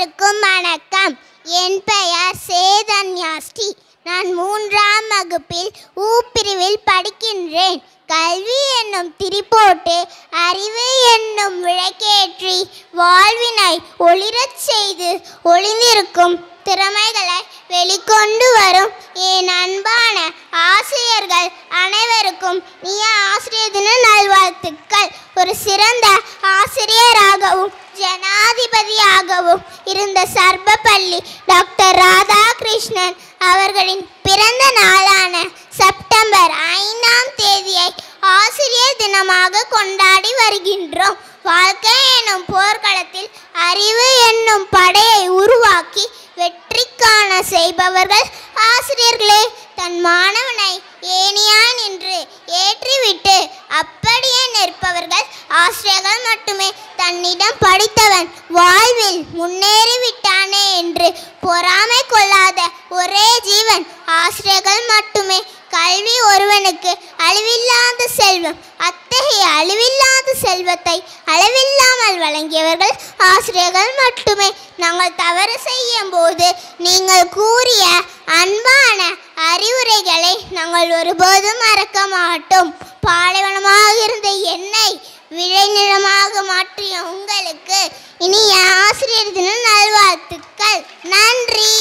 அனைவருக்கும் வணக்கம். என் பெயர் சேதன்யா ஸ்ரீ. நான் 3ஆம் வகுப்பில் பிரிவில் படிக்கின்றேன். கல்வி என்னும் திரிபோட்டு அறிவு என்னும் விளக்கேற்றி வாழ்வினை ஒளிரச் செய்து ஒளிந்திருக்கும் திறமைகளை வெளிக்கொண்டு வரும் என் அன்பான ஆசிரியர்கள் அனைவருக்கும் இனிய ஆசிரியர் தின நல்வாழ்த்துக்கள். ஒரு சிறந்த ஆசிரியராகவும் ஜனாதிபதியாகவும் இருந்த சர்வப்பள்ளி டாக்டர் ராதாகிருஷ்ணன் அவர்களின் பிறந்த நாளான செப்டம்பர் 5ஆம் தேதியை ஆசிரியர் தினமாக கொண்டாடி வருகின்றோம். வாழ்க்கை என்னும் போர்க்களத்தில் அறிவு என்னும் படையை உருவாக்கி வெற்றி காண செய்பவர்கள் ஆசிரியர்களே. தன் மாணவனை ஏணியாய் நின்று ஏற்றிவிட்டு அப்படியே நிற்பவர்கள் ஆசிரியர்கள் மட்டுமே. தன்னிடம் படித்தவன் வாழ்வில் முன்னேறிவிட்டானே என்று பொறாமை கொள்ளாத ஒரே ஜீவன் ஆசிரியர்கள் மட்டுமே. கல்வி ஒருவனுக்கு அழிவில்லாத செல்வம். அத்தகைய அழிவில்லாத செல்வத்தை அளவில்லாமல் வழங்கியவர்கள் ஆசிரியர்கள் மட்டுமே. நாங்கள் தவறு செய்யும் போது நீங்கள் கூறிய அன்பான அறிவுரைகளை நாங்கள் ஒருபோதும் மறக்க மாட்டோம். பாலைவனமாக இருந்த என்னை விளைநிலமாக மாற்றிய உங்களுக்கு இனிய ஆசிரியர் தின நல்வாழ்த்துக்கள். நன்றி.